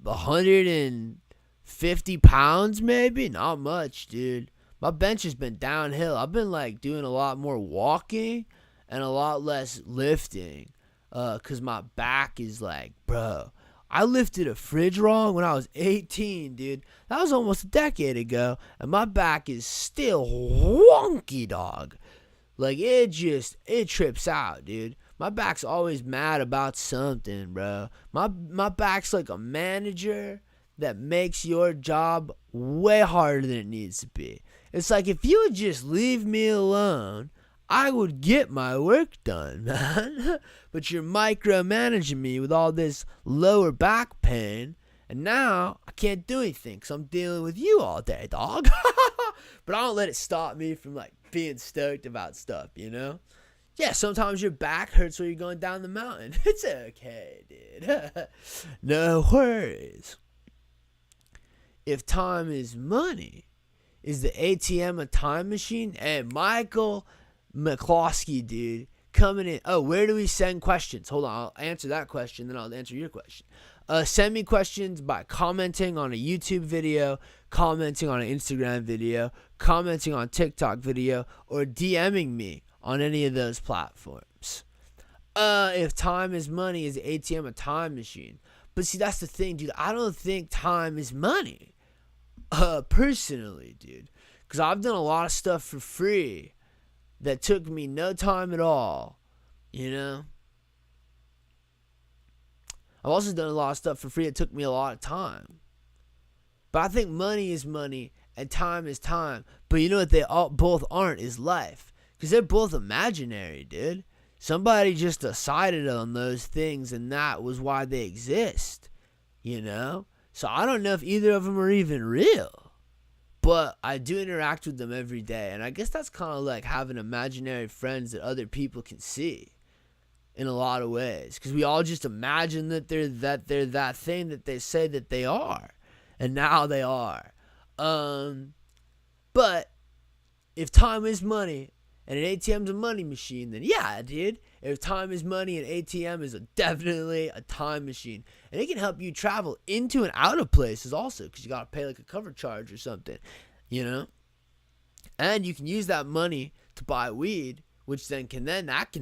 150 pounds maybe? Not much, dude. My bench has been downhill. I've been doing a lot more walking and a lot less lifting. Cause my back is bro. I lifted a fridge wrong when I was 18, dude. That was almost a decade ago. And my back is still wonky, dog. It trips out, dude. My back's always mad about something, bro. My back's like a manager that makes your job way harder than it needs to be. It's like if you would just leave me alone, I would get my work done, man. But you're micromanaging me with all this lower back pain, and now I can't do anything because I'm dealing with you all day, dog. But I don't let it stop me from being stoked about stuff, Yeah, sometimes your back hurts when you're going down the mountain. It's okay, dude. No worries. If time is money, is the ATM a time machine? Hey, Michael McCloskey, dude, coming in. Oh, where do we send questions? Hold on, I'll answer that question, then I'll answer your question. Send me questions by commenting on a YouTube video, commenting on an Instagram video, commenting on TikTok video, or DMing me on any of those platforms. If time is money, is the ATM a time machine? But see, that's the thing, dude. I don't think time is money. Personally, dude. Because I've done a lot of stuff for free that took me no time at all, I've also done a lot of stuff for free that took me a lot of time. But I think money is money and time is time. But you know what they both aren't is life. Because they're both imaginary, dude. Somebody just decided on those things and that was why they exist, So I don't know if either of them are even real. But I do interact with them every day. And I guess that's kind of like having imaginary friends that other people can see in a lot of ways. Because we all just imagine that they're that thing that they say that they are. And now they are. But if time is money and an ATM's a money machine, then yeah, dude. If time is money, an ATM is definitely a time machine. And it can help you travel into and out of places also, because you got to pay a cover charge or something, And you can use that money to buy weed, which that can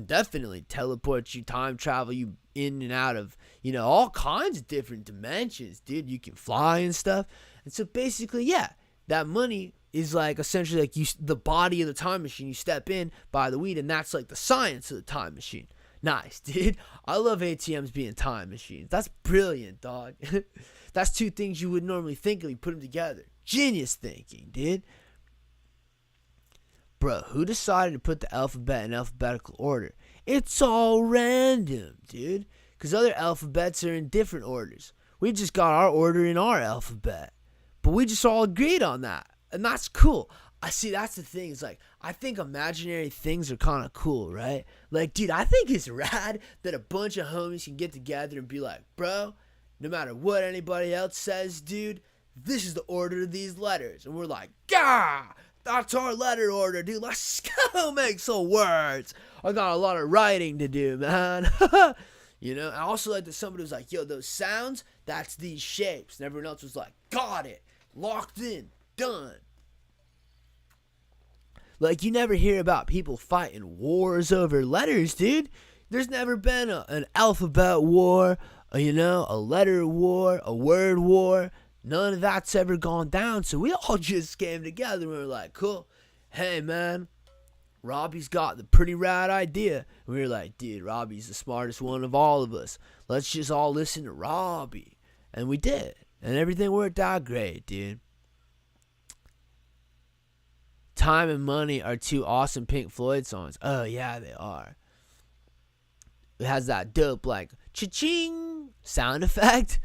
definitely teleport you, time travel you in and out of, all kinds of different dimensions, dude. You can fly and stuff. And so basically, yeah, that money is essentially the body of the time machine. You step in, buy the weed, and that's the science of the time machine. Nice, dude. I love ATMs being time machines. That's brilliant, dog. That's two things you wouldn't normally think of. You put them together. Genius thinking, dude. bro, who decided to put the alphabet in alphabetical order? It's all random, dude. Because other alphabets are in different orders. We just got our order in our alphabet. But we just all agreed on that. And that's cool. I see, that's the thing. It's like, I think imaginary things are kind of cool, right? Like, dude, I think it's rad that a bunch of homies can get together and be like, bro, no matter what anybody else says, dude, this is the order of these letters. And we're like, gah, that's our letter order, dude. Let's go make some words. I got a lot of writing to do, man. You know, I also like that somebody was like, yo, those sounds, that's these shapes. And everyone else was like, got it, locked in, done. Like, you never hear about people fighting wars over letters, dude. There's never been an alphabet war, a letter war, a word war. None of that's ever gone down. So we all just came together and we were like, cool. Hey, man, Robbie's got the pretty rad idea. And we were like, dude, Robbie's the smartest one of all of us. Let's just all listen to Robbie. And we did. And everything worked out great, dude. Time and Money are two awesome Pink Floyd songs. Oh, yeah, they are. It has that dope, like, cha-ching sound effect.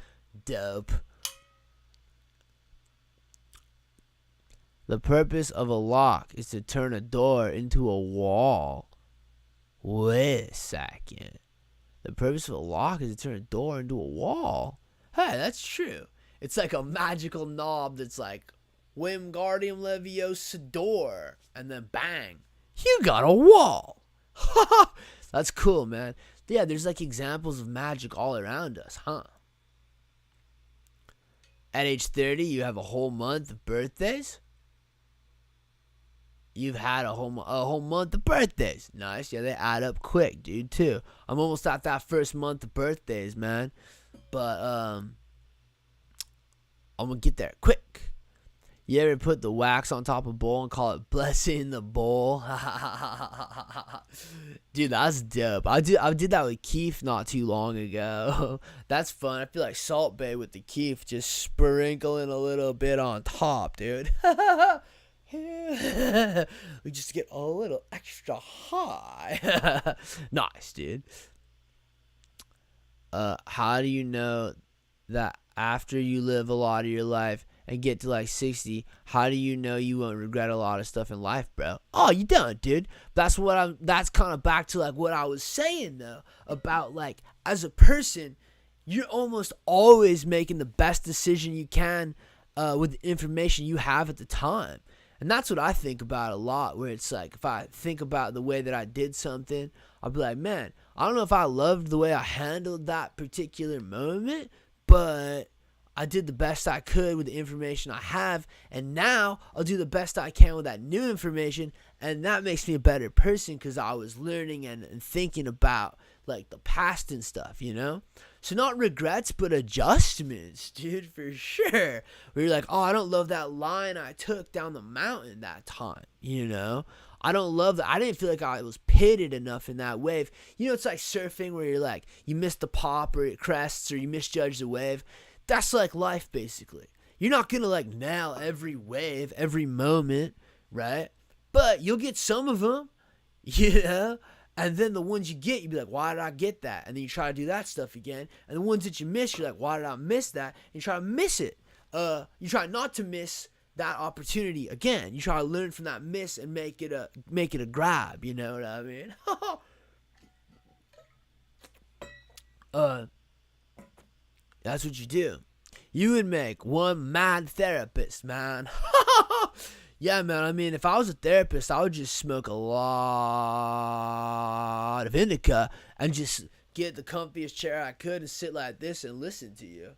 Dope. The purpose of a lock is to turn a door into a wall. Wait a second. The purpose of a lock is to turn a door into a wall? Hey, that's true. It's like a magical knob that's like, Wingardium Leviosa door, and then bang, you got a wall. That's cool, man. Yeah, there's like examples of magic all around us, huh? At age 30, you have a whole month of birthdays. You've had a whole month of birthdays. Nice. Yeah, they add up quick, dude, too. I'm almost at that first month of birthdays, man. But I'm gonna get there quick. You ever put the wax on top of a bowl and call it blessing the bowl? Dude, that's dope. I did that with Keith not too long ago. That's fun. I feel like Salt Bay with the Keith, just sprinkling a little bit on top, dude. We just get a little extra high. Nice, dude. How do you know that after you live a lot of your life and get to like 60, how do you know you won't regret a lot of stuff in life, bro? Oh, you don't, dude. That's kind of back to like what I was saying though, about like, as a person, you're almost always making the best decision you can with the information you have at the time. And that's what I think about a lot, where it's like, if I think about the way that I did something, I'll be like, man, I don't know if I loved the way I handled that particular moment, but I did the best I could with the information I have, and now I'll do the best I can with that new information, and that makes me a better person because I was learning and thinking about like the past and stuff, you know? So not regrets, but adjustments, dude, for sure. Where you're like, oh, I don't love that line I took down the mountain that time, you know? I don't love that. I didn't feel like I was pitted enough in that wave. You know, it's like surfing where you're like, you miss the pop or it crests or you misjudge the wave. That's like life, basically. You're not going to like nail every wave, every moment, right? But you'll get some of them, you know? And then the ones you get, you'll be like, why did I get that? And then you try to do that stuff again. And the ones that you miss, you're like, why did I miss that? And you try to miss it. You try not to miss that opportunity again. You try to learn from that miss and make it a grab, you know what I mean? That's what you do. You would make one mad therapist, man. Yeah, man, I mean, if I was a therapist, I would just smoke a lot of indica and just get the comfiest chair I could and sit like this and listen to you.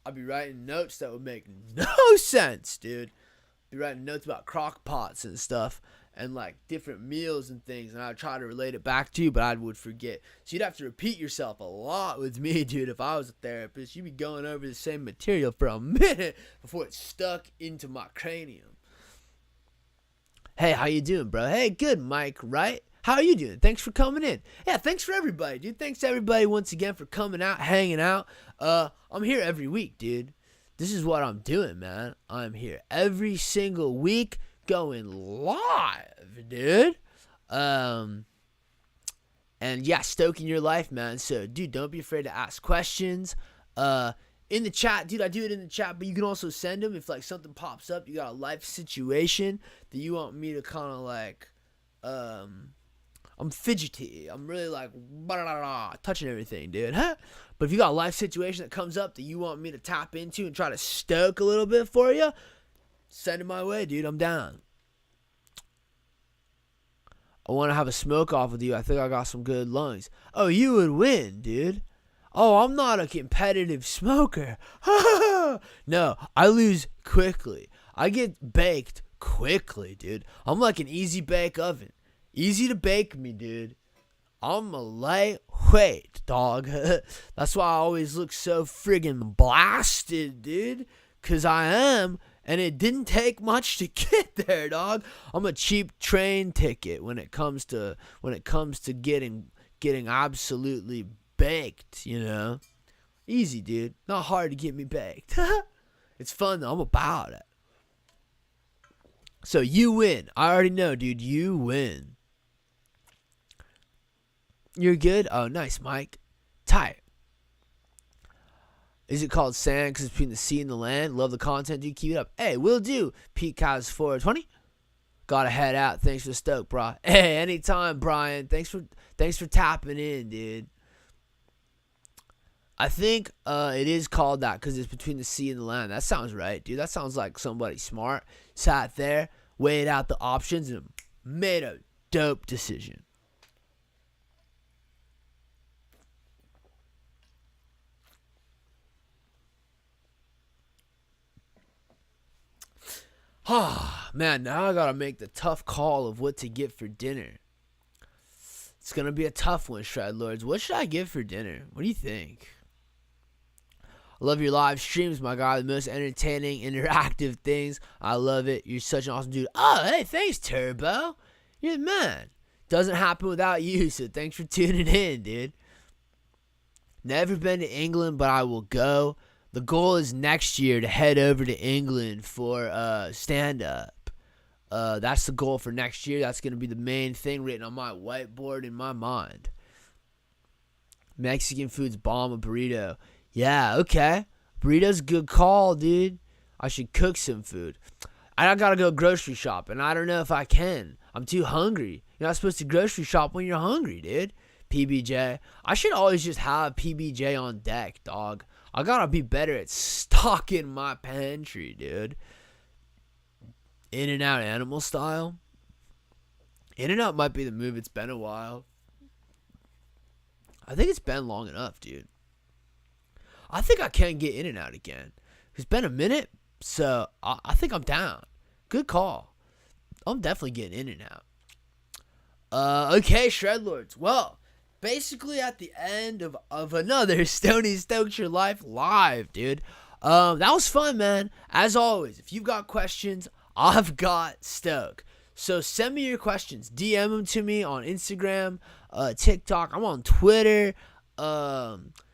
I'd be writing notes that would make no sense, dude. I'd be writing notes about crock pots and stuff and like different meals and things, and I'd try to relate it back to you, but I would forget. So you'd have to repeat yourself a lot with me, dude. If I was a therapist, you'd be going over the same material for a minute before it stuck into my cranium. Hey, how you doing, bro? Hey, good, Mike, right? How are you doing? Thanks for coming in. Yeah, thanks for everybody, dude. Thanks to everybody once again for coming out, hanging out. I'm here every week, dude. this is what I'm doing, man. I'm here every single week going live, dude. And yeah, stoking your life, man. So, dude, don't be afraid to ask questions. In the chat, dude, I do it in the chat, but you can also send them if like something pops up. You got a life situation that you want me to kind of like, I'm fidgety. I'm really like, touching everything, dude. But if you got a life situation that comes up that you want me to tap into and try to stoke a little bit for you, send it my way, dude. I'm down. I want to have a smoke off with you. I think I got some good lungs. Oh, you would win, dude. Oh, I'm not a competitive smoker. No, I lose quickly. I get baked quickly, dude. I'm like an easy bake oven. Easy to bake me, dude. I'm a lightweight, dog. That's why I always look so friggin' blasted, dude. Because I am, and it didn't take much to get there, dog. I'm a cheap train ticket when it comes to getting absolutely baked, you know. Easy, dude. Not hard to get me baked. It's fun though. I'm about it. So you win. I already know, dude. You win. You're good? Oh, nice, Mike. Tight. Is it called sand because it's between the sea and the land? Love the content, dude. Keep it up. Hey, will do. Pete Cows 420. Gotta head out. Thanks for the stoke, bro. Hey, anytime, Brian. Thanks for tapping in, dude. I think it is called that because it's between the sea and the land. That sounds right, dude. That sounds like somebody smart sat there, weighed out the options, and made a dope decision. Man, now I gotta make the tough call of what to get for dinner. It's gonna be a tough one, Shred Lords. What should I get for dinner? What do you think? I love your live streams, my guy. The most entertaining, interactive things. I love it. You're such an awesome dude. Oh, hey, thanks, Turbo. You're the man. Doesn't happen without you, so thanks for tuning in, dude. Never been to England, but I will go. The goal is next year to head over to England for stand-up. That's the goal for next year. That's going to be the main thing written on my whiteboard in my mind. Mexican food's bomb, a burrito. Yeah, okay. Burrito's a good call, dude. I should cook some food. I gotta go grocery shop, and I don't know if I can. I'm too hungry. You're not supposed to grocery shop when you're hungry, dude. PBJ. I should always just have PBJ on deck, dog. I gotta be better at stocking my pantry, dude. In-N-Out animal style. In-N-Out might be the move. It's been a while. I think it's been long enough, dude. I think I can get In-N-Out again. It's been a minute, so I think I'm down. Good call. I'm definitely getting In-N-Out. Okay, Shredlords. Well, basically at the end of another Stoney Stokes Your Life live, dude. That was fun, man. As always, if you've got questions, I've got Stoke. So send me your questions. DM them to me on Instagram, TikTok. I'm on Twitter.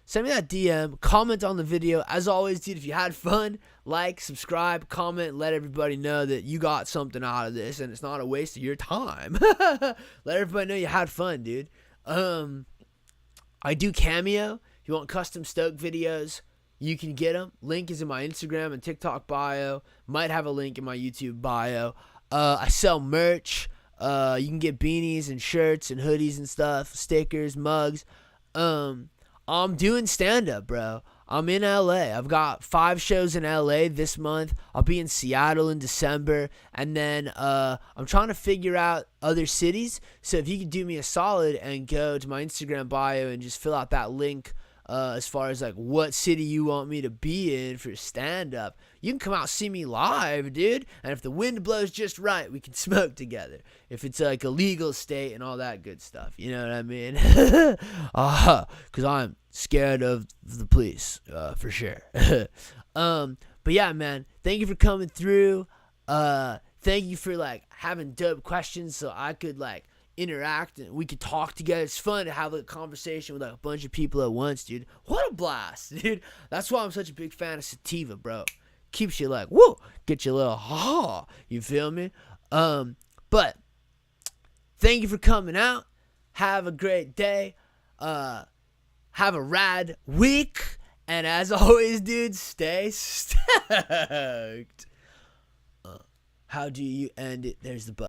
Send me that DM. Comment on the video. As always, dude, if you had fun, like, subscribe, comment, let everybody know that you got something out of this and it's not a waste of your time. Let everybody know you had fun, dude. I do Cameo. If you want custom Stoke videos, you can get them. Link is in my Instagram and TikTok bio. Might have a link in my YouTube bio. I sell merch. You can get beanies and shirts and hoodies and stuff, stickers, mugs. I'm doing stand-up, bro. I'm in LA. I've got 5 shows in LA this month. I'll be in Seattle in December. And then I'm trying to figure out other cities. So if you could do me a solid and go to my Instagram bio and just fill out that link as far as like what city you want me to be in for stand-up, you can come out and see me live, dude. And if the wind blows just right, we can smoke together. If it's like a legal state and all that good stuff, you know what I mean? Because I'm scared of the police, for sure. But yeah, man, thank you for coming through. Thank you for like having dope questions so I could like interact and we could talk together. It's fun to have a conversation with like a bunch of people at once, dude. What a blast, dude. That's why I'm such a big fan of sativa, bro. Keeps you like, woo, get you a little ha. You feel me? But thank you for coming out. Have a great day. Have a rad week. And as always, dude, stay stoked. How do you end it? There's the button.